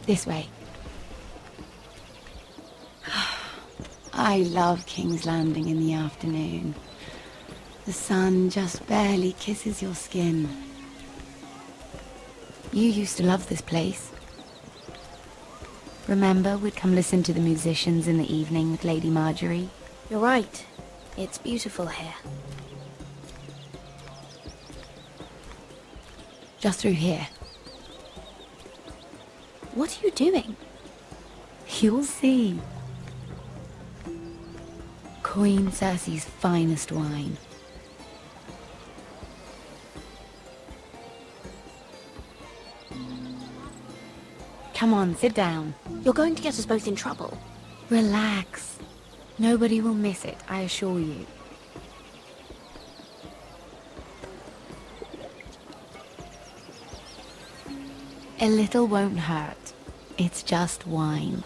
This way. I love King's Landing in the afternoon. The sun just barely kisses your skin. You used to love this place. Remember, we'd come listen to the musicians in the evening with Lady Marjorie? You're right. It's beautiful here. Just through here. What are you doing? You'll see. Queen Cersei's finest wine. Come on, sit down. You're going to get us both in trouble. Relax. Nobody will miss it, I assure you. A little won't hurt. It's just wine.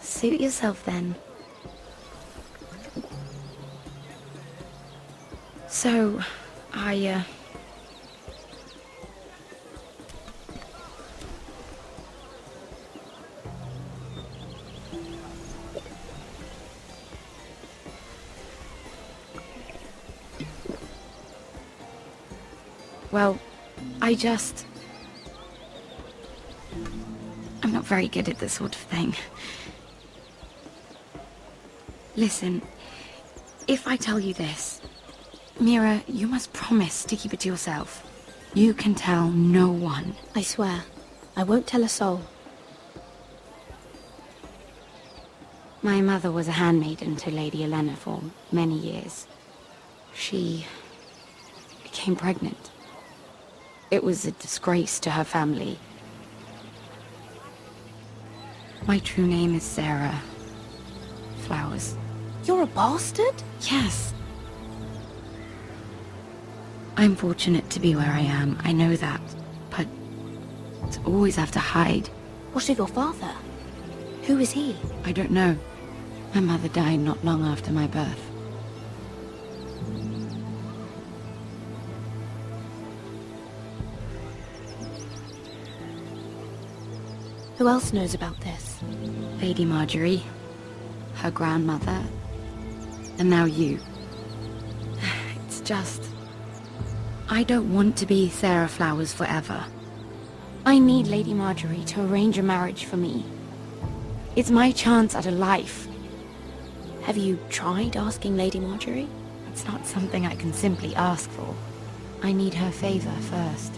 Suit yourself then. So, Well, I'm not very good at this sort of thing. Listen, if I tell you this, Mira, you must promise to keep it to yourself. You can tell no one. I swear, I won't tell a soul. My mother was a handmaiden to Lady Olenna for many years. She became pregnant. It was a disgrace to her family. My true name is Sarah Flowers. You're a bastard? Yes. I'm fortunate to be where I am, I know that. But to always have to hide. What of your father? Who is he? I don't know. My mother died not long after my birth. Who else knows about this? Lady Marjorie, her grandmother, and now you. It's just... I don't want to be Sarah Flowers forever. I need Lady Marjorie to arrange a marriage for me. It's my chance at a life. Have you tried asking Lady Marjorie? It's not something I can simply ask for. I need her favor first.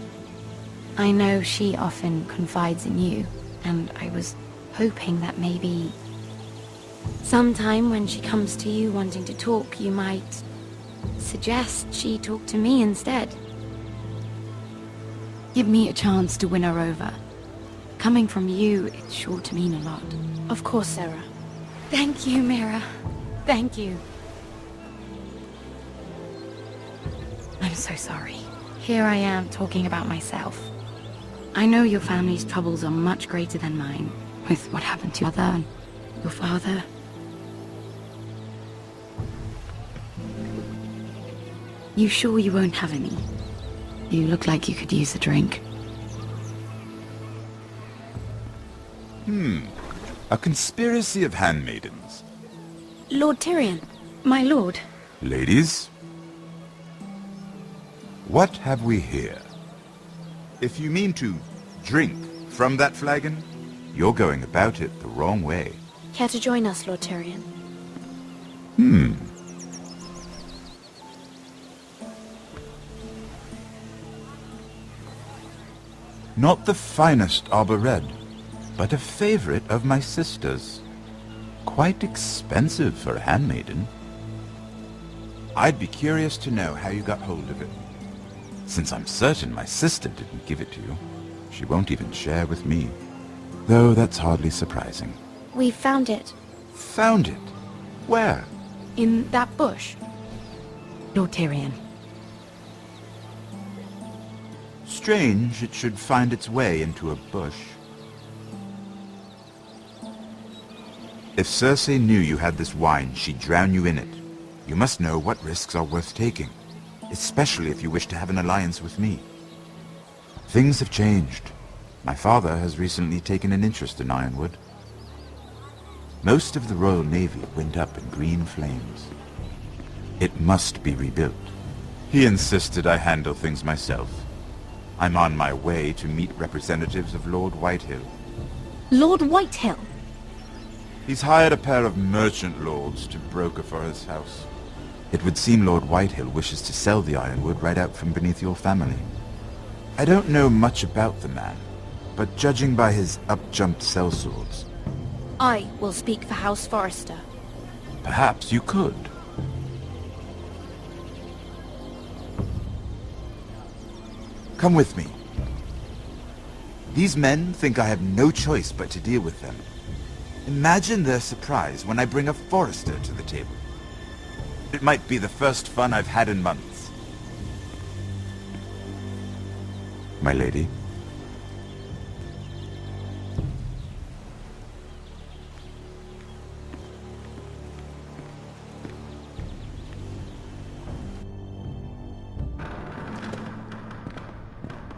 I know she often confides in you, and I was hoping that maybe sometime when she comes to you wanting to talk, you might suggest she talk to me instead. Give me a chance to win her over. Coming from you, it's sure to mean a lot. Of course, Sarah. Thank you, Mira. Thank you. I'm so sorry. Here I am talking about myself. I know your family's troubles are much greater than mine, with what happened to your mother and your father. You sure you won't have any? You look like you could use a drink. A conspiracy of handmaidens. Lord Tyrion. My lord. Ladies, what have we here? If you mean to drink from that flagon, you're going about it the wrong way. Care to join us, Lord Tyrion? Not the finest Arbor Red, but a favorite of my sister's. Quite expensive for a handmaiden. I'd be curious to know how you got hold of it. Since I'm certain my sister didn't give it to you, she won't even share with me. Though that's hardly surprising. We found it. Found it? Where? In that bush. Lord Tyrion. Strange it should find its way into a bush. If Cersei knew you had this wine, she'd drown you in it. You must know what risks are worth taking. especially if you wish to have an alliance with me. Things have changed. My father has recently taken an interest in Ironwood. Most of the Royal Navy went up in green flames. It must be rebuilt. He insisted I handle things myself. I'm on my way to meet representatives of Lord Whitehill. Lord Whitehill? He's hired a pair of merchant lords to broker for his house. It would seem Lord Whitehill wishes to sell the Ironwood right out from beneath your family. I don't know much about the man, but judging by his up-jumped sellswords, I will speak for House Forrester. perhaps you could. Come with me. These men think I have no choice but to deal with them. Imagine their surprise when I bring a Forrester to the table. It might be the first fun I've had in months. My lady.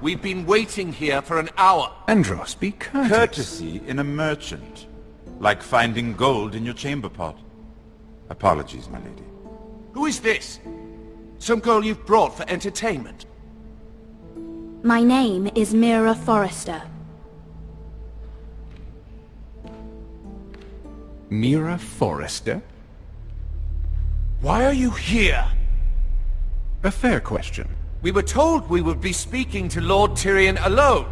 We've been waiting here for an hour. Andros, be courteous. Courtesy in a merchant. Like finding gold in your chamber pot. Apologies, my lady. Who is this? Some girl you've brought for entertainment? My name is Mira Forrester. Mira Forrester? Why are you here? A fair question. We were told we would be speaking to Lord Tyrion alone.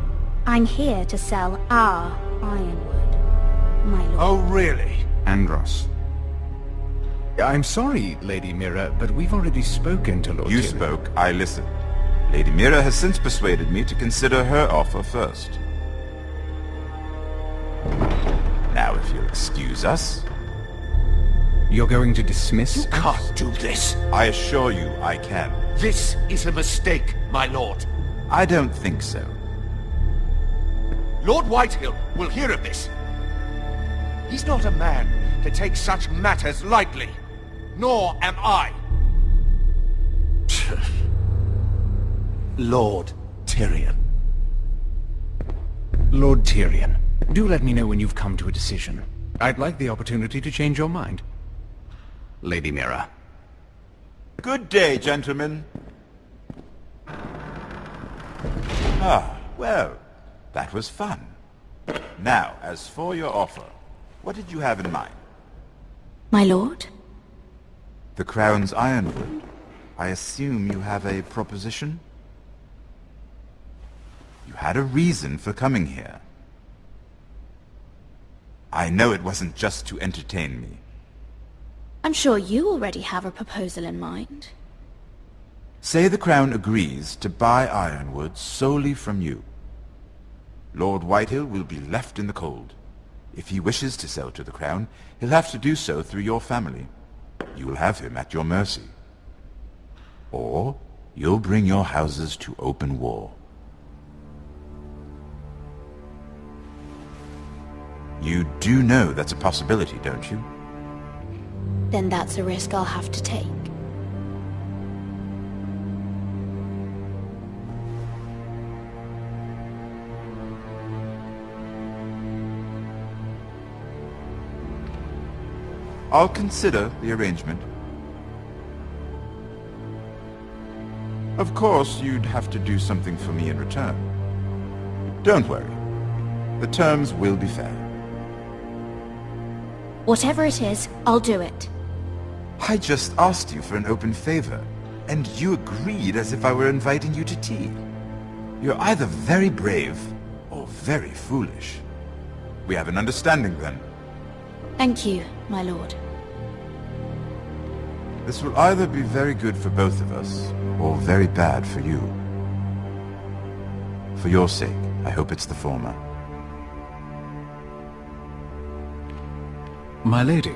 I'm here to sell our Ironwood, my lord. Oh, really? Andros. I'm sorry, Lady Mira, but we've already spoken to Lord You Tyrion. spoke, I listened. Lady Mira has since persuaded me to consider her offer first. Now, if you'll excuse us, You're going to dismiss You us? can't do this. I assure you I can. This is a mistake, my lord. I don't think so. Lord Whitehill will hear of this. He's not a man to take such matters lightly. Nor am I. Lord Tyrion. Lord Tyrion, do let me know when you've come to a decision. I'd like the opportunity to change your mind. Lady Mira. Good day, gentlemen. Ah, well, that was fun. Now, as for your offer, what did you have in mind? My lord? The Crown's Ironwood. I assume you have a proposition? You had a reason for coming here. I know it wasn't just to entertain me. I'm sure you already have a proposal in mind. Say the Crown agrees to buy Ironwood solely from you. Lord Whitehill will be left in the cold. If he wishes to sell to the Crown, he'll have to do so through your family. You will have him at your mercy. Or you'll bring your houses to open war. You do know that's a possibility, don't you? Then that's a risk I'll have to take. I'll consider the arrangement. Of course, you'd have to do something for me in return. Don't worry. The terms will be fair. Whatever it is, I'll do it. I just asked you for an open favor, and you agreed as if I were inviting you to tea. You're either very brave or very foolish. We have an understanding then. Thank you, my lord. This will either be very good for both of us, or very bad for you. For your sake, I hope it's the former. My lady.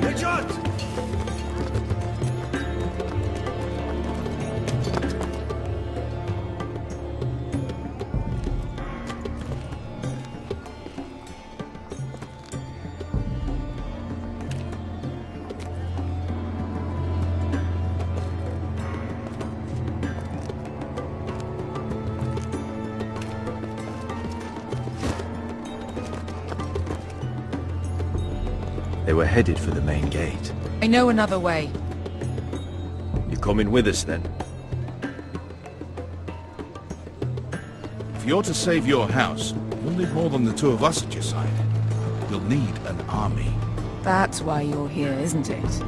Richard! They were headed for the main gate. I know another way. You coming with us then? If you're to save your house, you'll need more than the two of us at your side. You'll need an army. That's why you're here, isn't it?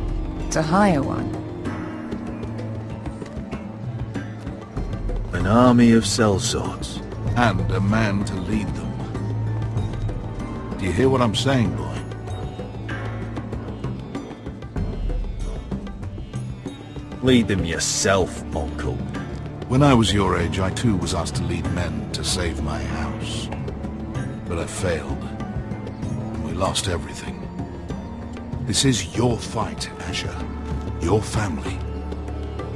To hire one. An army of sellswords. And a man to lead them. Do you hear what I'm saying, boy? Lead them yourself, Uncle. When I was your age, I too was asked to lead men to save my house. But I failed. We lost everything. This is your fight, Asher. Your family.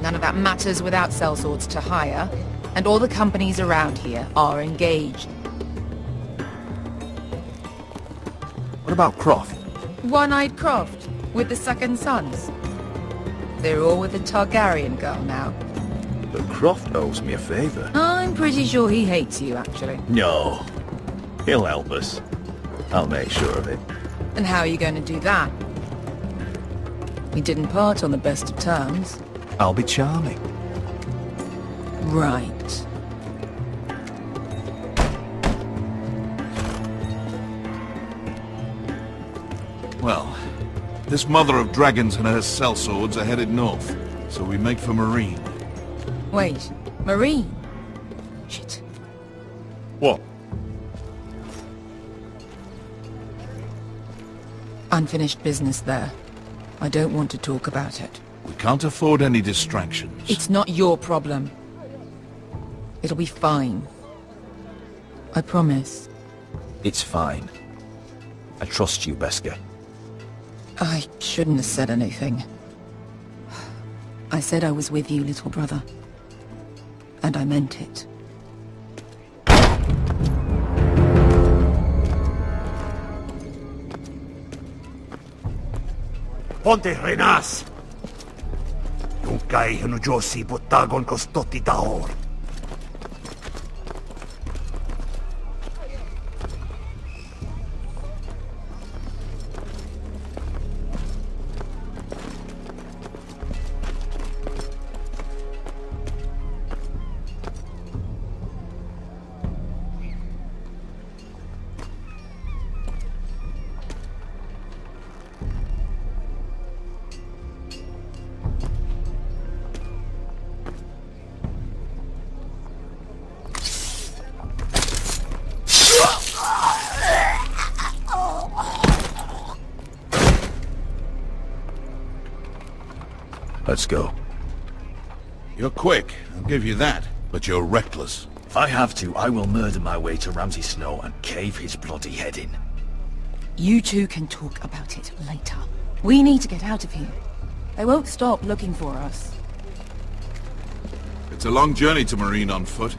None of that matters without sellswords to hire, and all the companies around here are engaged. What about Croft? One-Eyed Croft, with the Second Sons. They're all with the Targaryen girl now. But Croft owes me a favor. I'm pretty sure he hates you, actually. No. He'll help us. I'll make sure of it. And how are you going to do that? We didn't part on the best of terms. I'll be charming. Right. Well, this mother of dragons and her sellswords are headed north, so we make for Marine. Wait, Marine? Shit. What? Unfinished business there. I don't want to talk about it. We can't afford any distractions. It's not your problem. It'll be fine. I promise. It's fine. I trust you, Beskar. I shouldn't have said anything. I said I was with you, little brother. And I meant it. Ponte renas! Yung kay Josi butagon kostoti tahor. Let's go. You're quick, I'll give you that. But you're reckless. If I have to, I will murder my way to Ramsay Snow and cave his bloody head in. You two can talk about it later. We need to get out of here. They won't stop looking for us. It's a long journey to Marine on foot.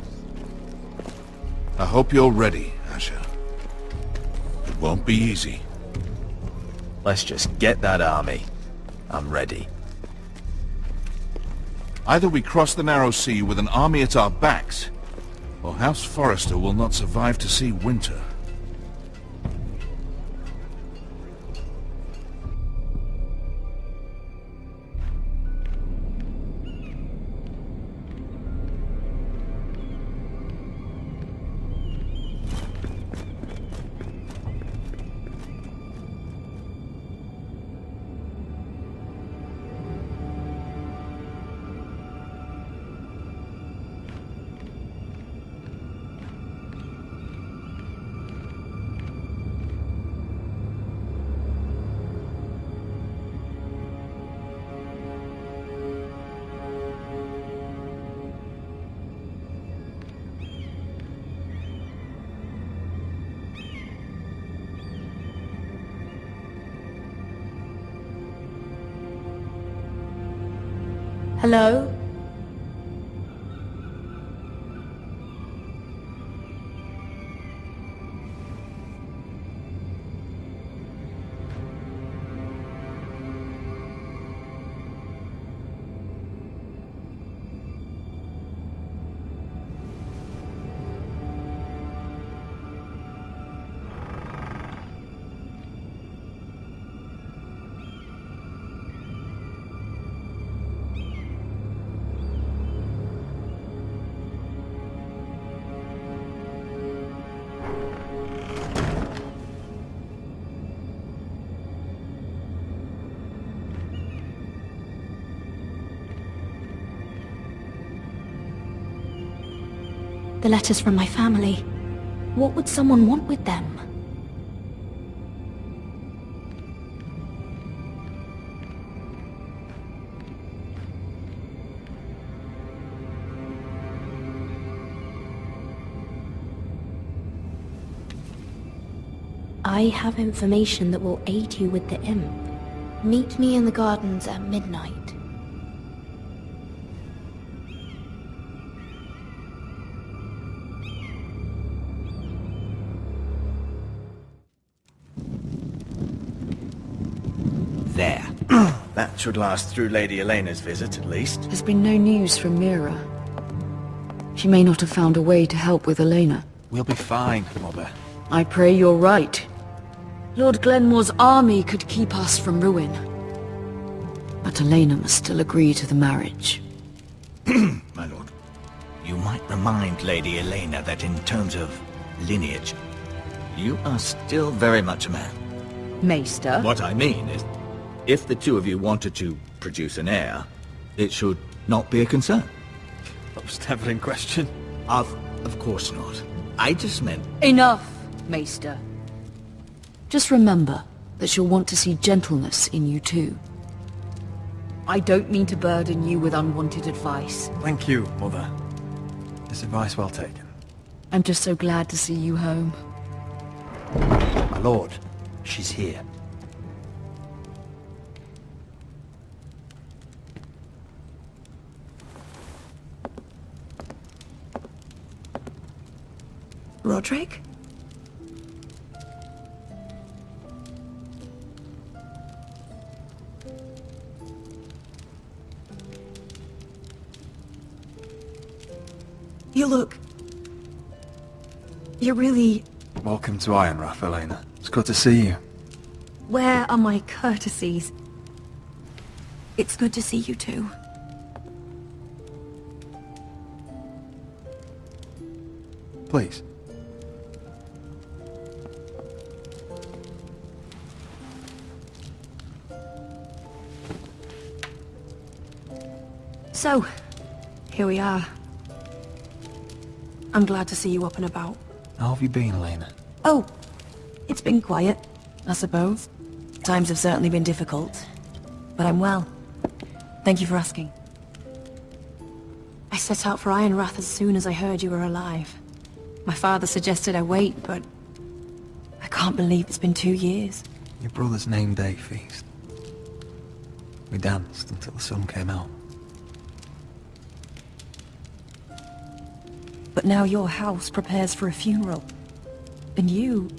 I hope you're ready, Asher. It won't be easy. Let's just get that army. I'm ready. Either we cross the narrow sea with an army at our backs, or House Forrester will not survive to see winter. Hello? The letters from my family. What would someone want with them? I have information that will aid you with the imp. Meet me in the gardens at midnight. There. That should last through Lady Elena's visit, at least. There's been no news from Mira. She may not have found a way to help with Elena. We'll be fine, Mother. I pray you're right. Lord Glenmore's army could keep us from ruin. But Elena must still agree to the marriage. My lord, you might remind Lady Elena that in terms of lineage, you are still very much a man. Maester? What I mean is, if the two of you wanted to produce an heir, it should not be a concern. That was never in question. Of course not. I just meant... Enough, Maester. Just remember that she'll want to see gentleness in you too. I don't mean to burden you with unwanted advice. Thank you, Mother. This advice well taken. I'm just so glad to see you home. My lord, she's here. Roderick? You look... You're really... Welcome to Ironrath, Elena. It's good to see you. Where are my courtesies? It's good to see you too. Please. So, here we are. I'm glad to see you up and about. How have you been, Elena? Oh, it's been quiet, I suppose. Times have certainly been difficult, but I'm well. Thank you for asking. I set out for Ironrath as soon as I heard you were alive. My father suggested I wait, but I can't believe it's been 2 years. Your brother's name day feast. We danced until the sun came out. But now your house prepares for a funeral. And you...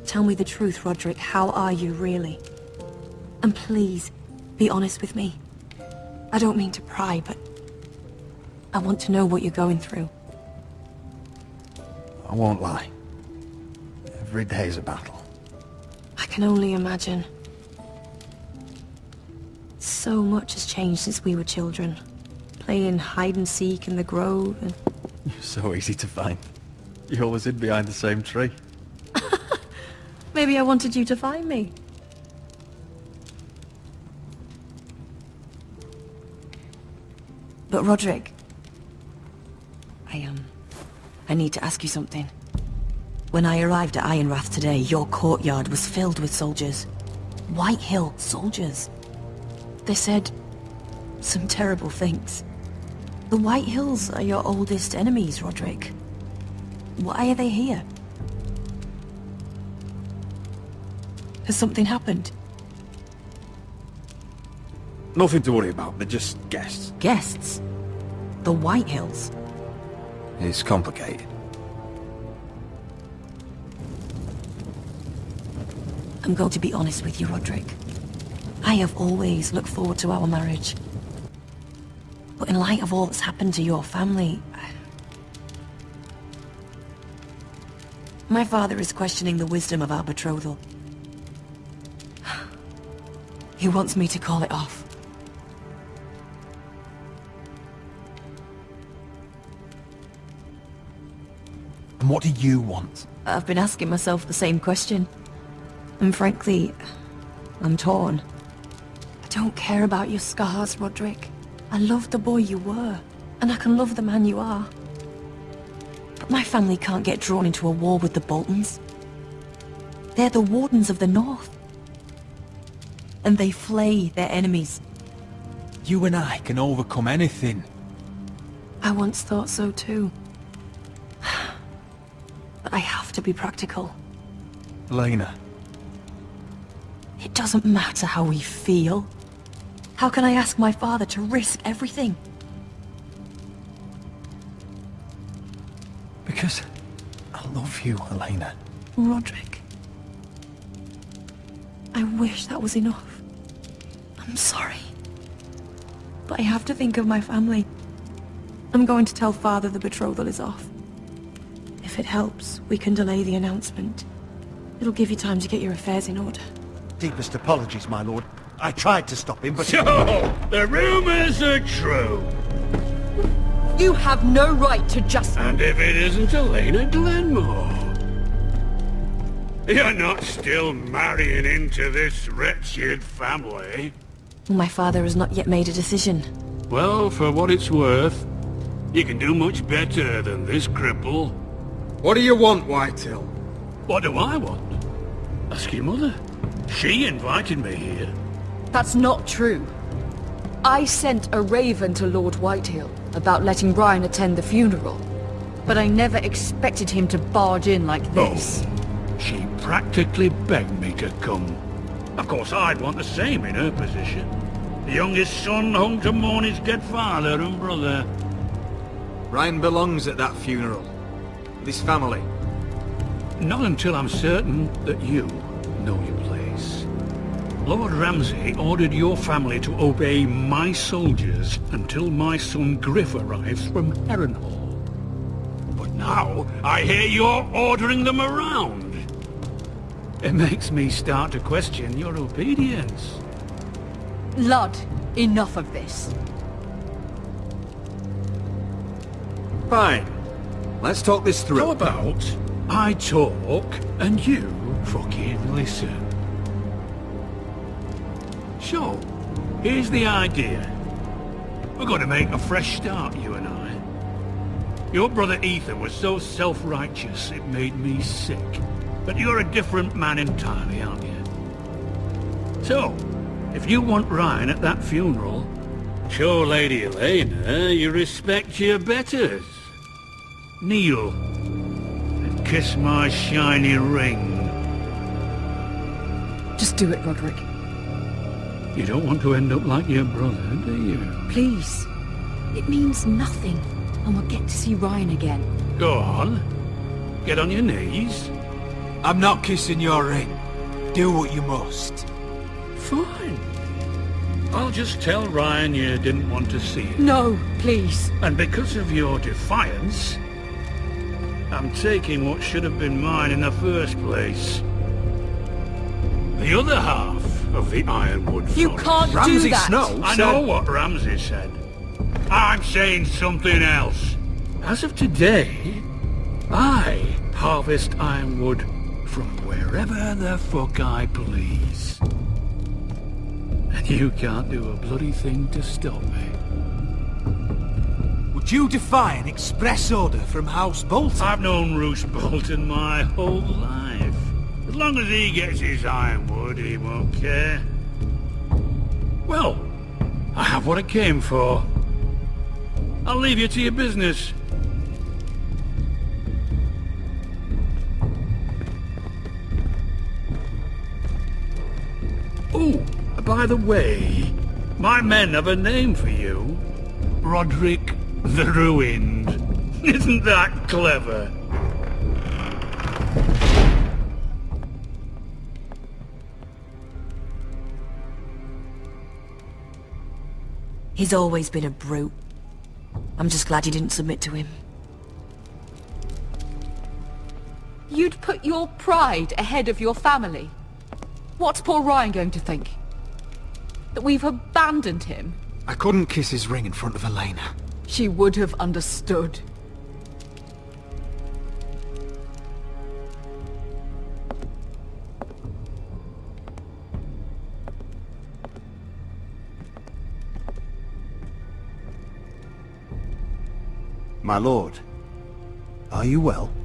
Tell me the truth, Roderick. How are you, really? And please, be honest with me. I don't mean to pry, but... I want to know what you're going through. I won't lie. Every day's a battle. I can only imagine. So much has changed since we were children. Playing hide-and-seek in the grove and... You're so easy to find. You always hid behind the same tree. Maybe I wanted you to find me. But Roderick... I need to ask you something. When I arrived at Ironrath today, your courtyard was filled with soldiers. Whitehill soldiers. They said some terrible things. The Whitehills are your oldest enemies, Roderick. Why are they here? Has something happened? Nothing to worry about, they're just guests. Guests? The Whitehills? It's complicated. I'm going to be honest with you, Roderick. I have always looked forward to our marriage. But in light of all that's happened to your family... My father is questioning the wisdom of our betrothal. He wants me to call it off. And what do you want? I've been asking myself the same question. And frankly, I'm torn. I don't care about your scars, Roderick. I love the boy you were, and I can love the man you are. My family can't get drawn into a war with the Boltons. They're the Wardens of the North. And they flay their enemies. You and I can overcome anything. I once thought so too. But I have to be practical. Elena, It doesn't matter how we feel. How can I ask my father to risk everything? because I love you, Elena. Roderick. I wish that was enough. I'm sorry. But I have to think of my family. I'm going to tell Father the betrothal is off. If it helps, we can delay the announcement. It'll give you time to get your affairs in order. Deepest apologies, my lord. I tried to stop him, but... So, the rumors are true. You have no right to just... And if it isn't Elena Glenmore? You're not still marrying into this wretched family? My father has not yet made a decision. Well, for what it's worth, you can do much better than this cripple. What do you want, Whitehill? What do I want? Ask your mother. She invited me here. That's not true. I sent a raven to Lord Whitehill about letting Brian attend the funeral. But I never expected him to barge in like this. Oh, she practically begged me to come. Of course, I'd want the same in her position. The youngest son home to mourn his dead father and brother. Ryan belongs at that funeral. With his family. Not until I'm certain that you know your place. Lord Ramsay ordered your family to obey my soldiers until my son Griff arrives from Harrenhal. But now, I hear you're ordering them around. It makes me start to question your obedience. Lud, enough of this. Fine. Let's talk this through. How about I talk and you fucking listen? So, here's the idea. We're going to make a fresh start, you and I. Your brother Ether was so self-righteous it made me sick. But you're a different man entirely, aren't you? So, if you want Ryan at that funeral, show Lady Elena you respect your betters. Kneel and kiss my shiny ring. Just do it, Roderick. You don't want to end up like your brother, do you? Please. It means nothing, and we'll get to see Ryan again. Go on. Get on your knees. I'm not kissing your ring. Do what you must. Fine. I'll just tell Ryan you didn't want to see it. No, please. And because of your defiance, I'm taking what should have been mine in the first place. The other half of the Ironwood Forest. You can't do that! I know what Ramsay said. I'm saying something else. As of today, I harvest Ironwood from wherever the fuck I please. And you can't do a bloody thing to stop me. Would you defy an express order from House Bolton? I've known Roose Bolton my whole life. As long as he gets his Ironwood, he won't care. Well, I have what I came for. I'll leave you to your business. Oh, by the way, my men have a name for you. Roderick the Ruined. Isn't that clever? He's always been a brute. I'm just glad you didn't submit to him. You'd put your pride ahead of your family. What's poor Ryan going to think? That we've abandoned him? I couldn't kiss his ring in front of Elena. She would have understood. My lord, Are you well?